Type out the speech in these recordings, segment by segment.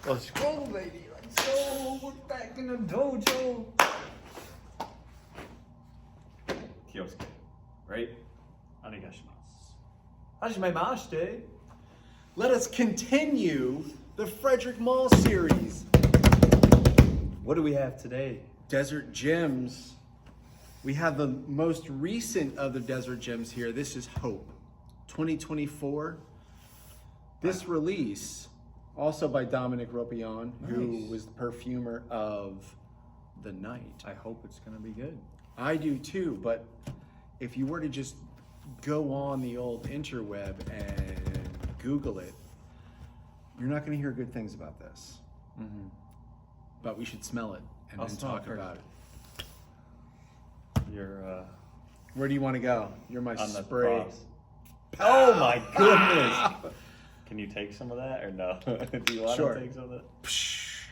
Let's go, baby. Let's go. We're back in the dojo. Kioske, right? Onegashimasu. Hajimemashite. Let us continue the Frederic Malle series. What do we have today? Desert Gems. We have the most recent of the Desert Gems here. This is Hope, 2024. This release, also by Dominic Ropion, who was the perfumer of the night. I hope it's gonna be good. I do too, but if you were to just go on the old interweb and Google it, you're not going to hear good things about this. Mm-hmm. But we should smell it and I'll then smell talk it about it. You're Where do you want to go? You're my on the spray. cross. Oh my goodness! Can you take some of that or no? Do you want Sure. to take some of that? Psh.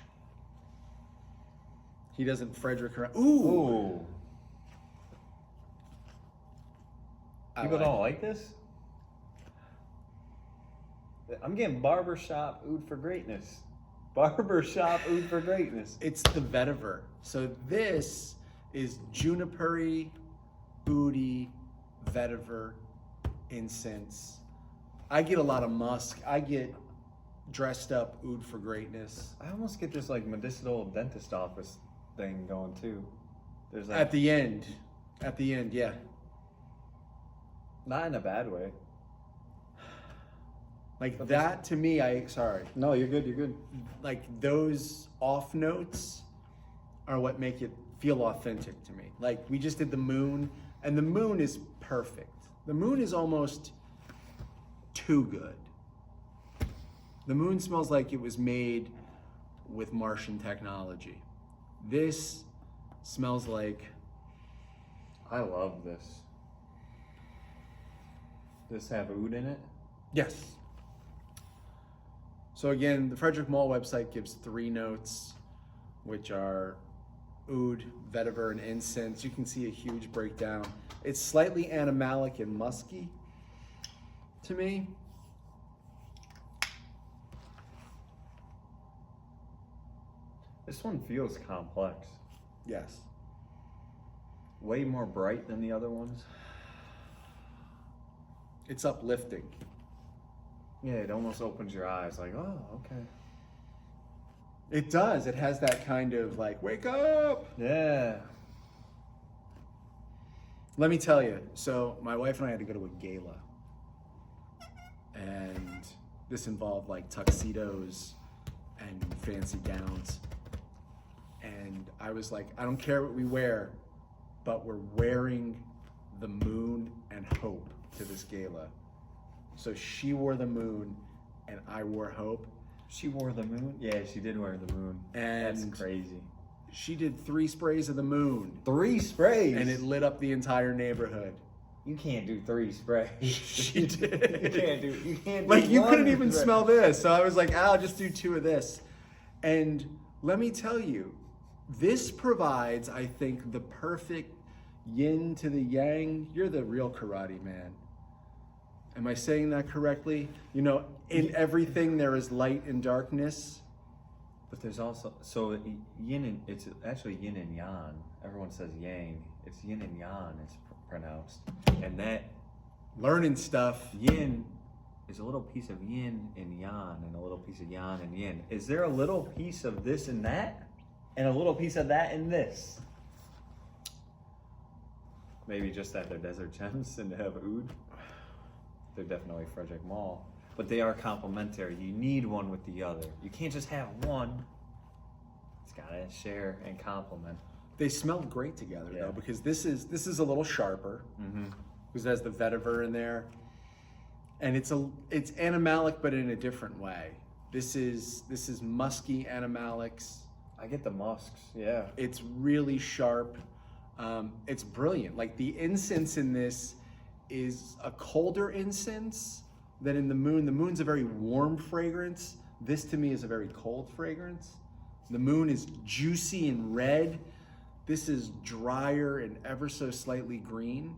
He doesn't Frederic around. Ooh! Ooh. People like don't like this? I'm getting barbershop oud for greatness. Barbershop oud for greatness. It's the vetiver. So this is juniper-y, oudy, vetiver, incense. I get a lot of musk. I get dressed up oud for greatness. I almost get this like medicinal dentist office thing going too. There's like, At the end, yeah. not in a bad way. Like But that to me, sorry. No, you're good. You're good. Like those off notes are what make it feel authentic to me. Like we just did the moon, and the moon is perfect. The moon is almost too good. The moon smells like it was made with Martian technology. This smells like, I love this. Does this have oud in it? yes. So again, the Frederic Malle website gives 3 notes, which are oud, vetiver, and incense. You can see a huge breakdown. It's slightly animalic and musky to me. This one feels complex. Yes. Way more bright than the other ones. It's uplifting. Yeah, it almost opens your eyes like, oh, okay. It does. It has that kind of like, wake up. Yeah. Let me tell you. So my wife and I had to go to a gala. And this involved like tuxedos and fancy gowns. And I was like, I don't care what we wear, but we're wearing the moon and hope to this gala. So she wore the moon and I wore hope. She wore the moon? Yeah, she did wear the moon. And that's crazy. she did 3 sprays of the moon. 3 sprays? And it lit up the entire neighborhood. You can't do 3 sprays. She did. You can't do Like you one couldn't even spray. smell this. So I was like, I'll just do 2 of this. And let me tell you, this provides, I think, the perfect yin to the yang. You're the real karate man. Am I saying that correctly? You know, in everything there is light and darkness. But there's also, so yin and, it's actually yin and yang. Everyone says yang. It's yin and yang, it's pronounced. And that Learning stuff. yin is a little piece of yin and yang and a little piece of yang and yin. Is there a little piece of this and that? And a little piece of that in this? Maybe just that they're desert gems and they have oud. They're definitely Frederic Malle. But they are complementary. You need one with the other. You can't just have one. It's gotta share and complement. They smelled great together Yeah. though, because this is a little sharper. Mm-hmm. Because it has the vetiver in there. And it's animalic, but in a different way. This is musky animalics. I get the musks, yeah. It's really sharp. It's brilliant. Like the incense in this is a colder incense than in the moon. The moon's a very warm fragrance. This to me is a very cold fragrance. The moon is juicy and red. This is drier and ever so slightly green.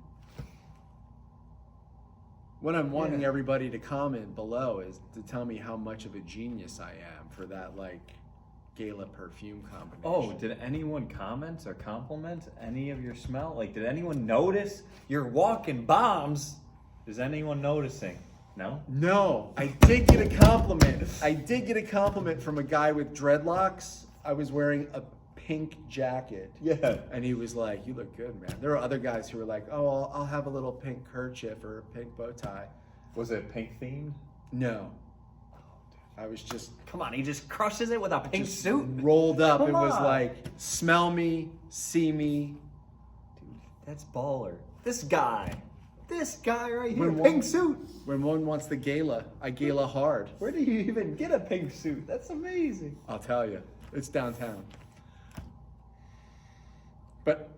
What I'm wanting Yeah. everybody to comment below is to tell me how much of a genius I am for that like gala perfume combination. Oh, did anyone comment or compliment any of your smell? Like, did anyone notice? You're walking bombs. Is anyone noticing? No? No, I did get a compliment. I did get a compliment from a guy with dreadlocks. I was wearing a pink jacket. Yeah. And he was like, "You look good, man." There were other guys who were like, "Oh, I'll have a little pink kerchief or a pink bow tie." Was it pink themed? No. I was just Come on, he just crushes it with a pink suit. rolled up. Come It was on. like, smell me, see me. Dude, that's baller. This guy right here, When pink one- suit. When one wants the gala, I gala hard. Where do you even get a pink suit? That's amazing. I'll tell you, it's downtown. But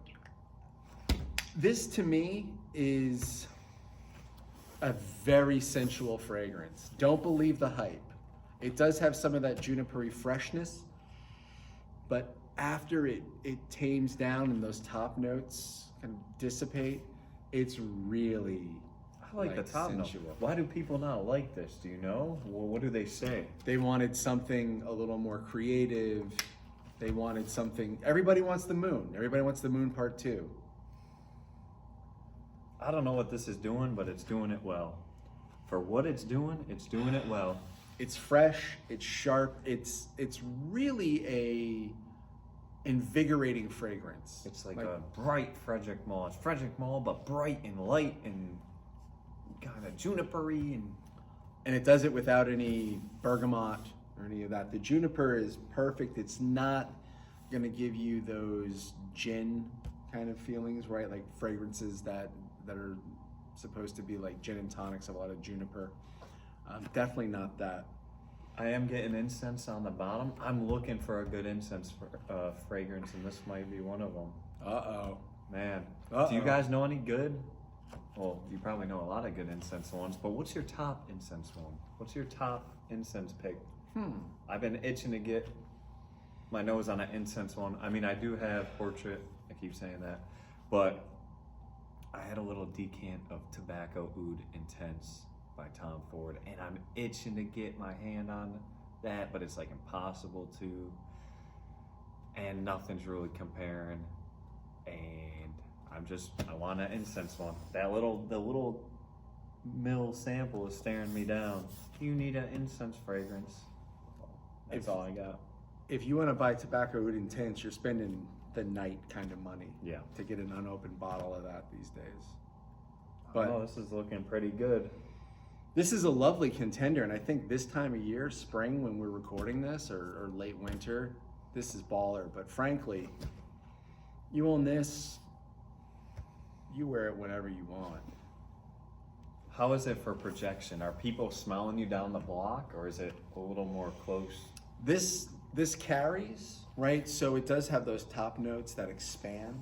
this to me is a very sensual fragrance. Don't believe the hype. It does have some of that junipery freshness, but after it tames down and those top notes kind of dissipate, it's really I like the top note. sensual. Why do people not like this? Do you know? Well, what do they say? They wanted something a little more creative. They wanted something. Everybody wants the moon. Everybody wants the moon part 2. I don't know what this is doing, but it's doing it well. For what it's doing it well. It's fresh. It's sharp. It's really a invigorating fragrance. It's like a bright Frederic Malle. It's Frederic Malle, but bright and light and kind of junipery and it does it without any bergamot or any of that. The juniper is perfect. It's not gonna give you those gin kind of feelings, right? Like fragrances that are supposed to be like gin and tonics, a lot of juniper. Definitely not that. I am getting incense on the bottom. I'm looking for a good incense fragrance, and this might be one of them. Uh-oh. Man, Uh-oh. do you guys know any good? Well, you probably know a lot of good incense ones, but what's your top incense one? What's your top incense pick? I've been itching to get my nose on an incense one. I mean, I do have Portrait, I keep saying that, but I had a little decant of Tobacco Oud Intense by Tom Ford, and I'm itching to get my hand on that, but it's like impossible to, and nothing's really comparing, and I want an incense one. The little mill sample is staring me down. You need an incense fragrance. That's all I got. If you want to buy Tobacco Oud Intense, you're spending the night kind of money. Yeah. To get an unopened bottle of that these days. But But this is looking pretty good. this is a lovely contender, and I think this time of year, spring, when we're recording this, or late winter, this is baller. But frankly, you own this, you wear it whenever you want. How is it for projection? Are people smelling you down the block, or is it a little more close? This carries, right? So it does have those top notes that expand,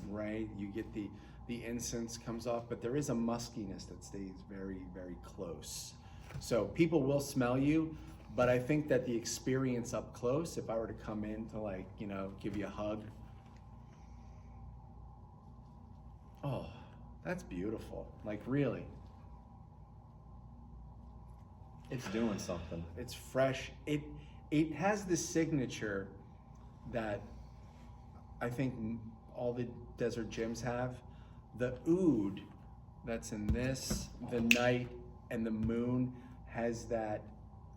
right? You get the incense comes off, but there is a muskiness that stays very, very close. So people will smell you, but I think that the experience up close, if I were to come in to like, give you a hug. Oh, that's beautiful. Like really. It's doing something. It's fresh. It has this signature that I think all the desert gyms have. The oud that's in this, the night, and the moon has that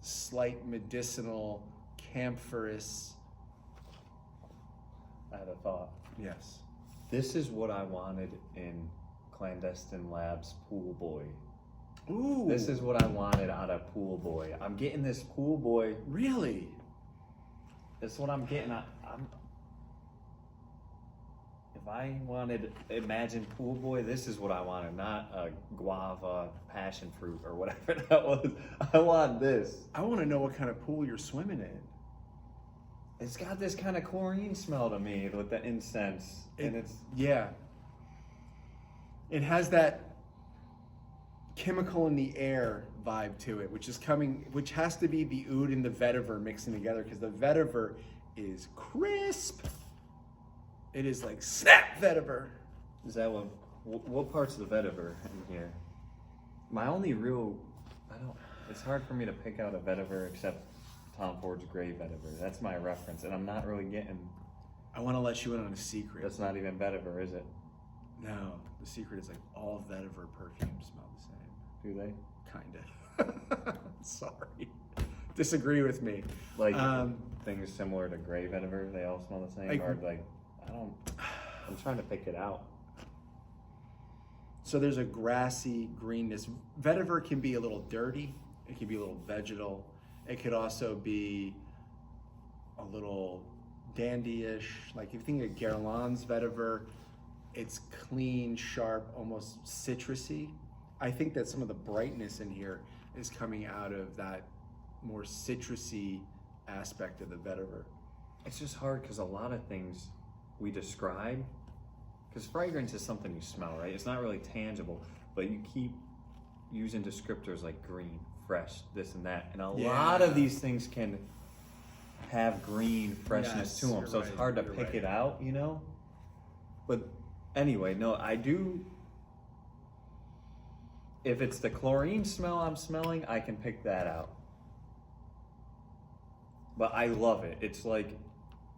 slight medicinal camphorous. I had a thought. Yes. This is what I wanted in Clandestine Labs Pool Boy. Ooh. This is what I wanted out of Pool Boy. I'm getting this Pool Boy. Really? This is what I'm getting. If I wanted Imagine Pool Boy, this is what I wanted, not a guava passion fruit or whatever that was. I want this. I want to know what kind of pool you're swimming in. It's got this kind of chlorine smell to me with the incense, and it's Yeah. It has that chemical in the air vibe to it, which has to be the oud and the vetiver mixing together, because the vetiver is crisp. It is like snap vetiver. Is that what parts of the vetiver in here? My only real, it's hard for me to pick out a vetiver except Tom Ford's Gray vetiver. That's my reference, and I'm not really getting. I want to let you in on a secret. That's not even vetiver, is it? No, the secret is like all vetiver perfumes smell the same. Do they? Kinda. Sorry. Disagree with me. Like things similar to Gray vetiver, they all smell the same? Or like, I'm trying to pick it out. So there's a grassy greenness. Vetiver can be a little dirty. It can be a little vegetal. It could also be a little dandy-ish. Like if you think of Guerlain's vetiver, it's clean, sharp, almost citrusy. I think that some of the brightness in here is coming out of that more citrusy aspect of the vetiver. It's just hard because a lot of things we describe, because fragrance is something you smell, right? It's not really tangible, but you keep using descriptors like green, fresh, this and that. And a lot of these things can have green freshness to them. So it's hard to pick it out, you know? But anyway, no, I do. If it's the chlorine smell I'm smelling, I can pick that out. But I love it. It's like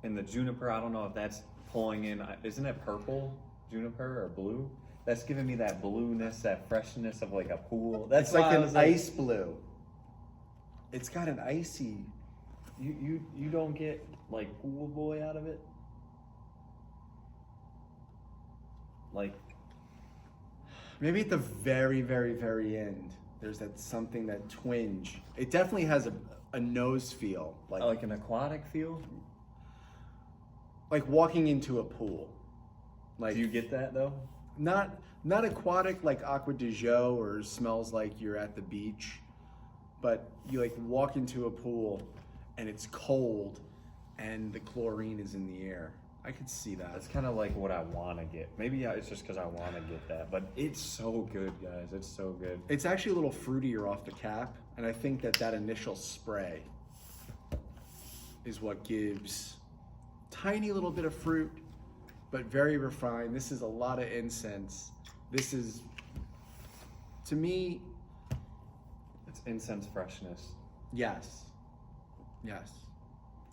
in the juniper, I don't know if that's pulling in, isn't it purple juniper or blue? That's giving me that blueness, that freshness of like a pool. That's it's like an ice blue. It's got an icy. You don't get like pool boy out of it? Like maybe at the very, very, very end, there's that something, that twinge. It definitely has a nose feel. Like an aquatic feel? Like walking into a pool. Like, do you get that though? Not aquatic like Aqua de Jo or smells like you're at the beach, but you like walk into a pool and it's cold and the chlorine is in the air. I could see that. That's kind of like what I want to get. Maybe it's just because I want to get that, but it's so good, guys. It's so good. It's actually a little fruitier off the cap, and I think that initial spray is what gives tiny little bit of fruit, but very refined. This is a lot of incense. This is, to me, it's incense freshness. Yes. Yes.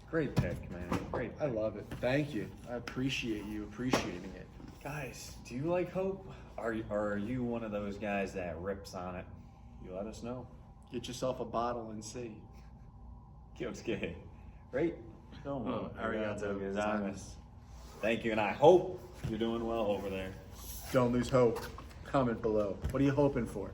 Great pick, man. Great pick. I love it. Thank you. I appreciate you appreciating it. Guys, do you like Hope? Are you one of those guys that rips on it? You let us know. Get yourself a bottle and see. Kyosuke. Right? Arigato gozaimasu. Thank you, and I hope you're doing well over there. Don't lose hope. Comment below. What are you hoping for?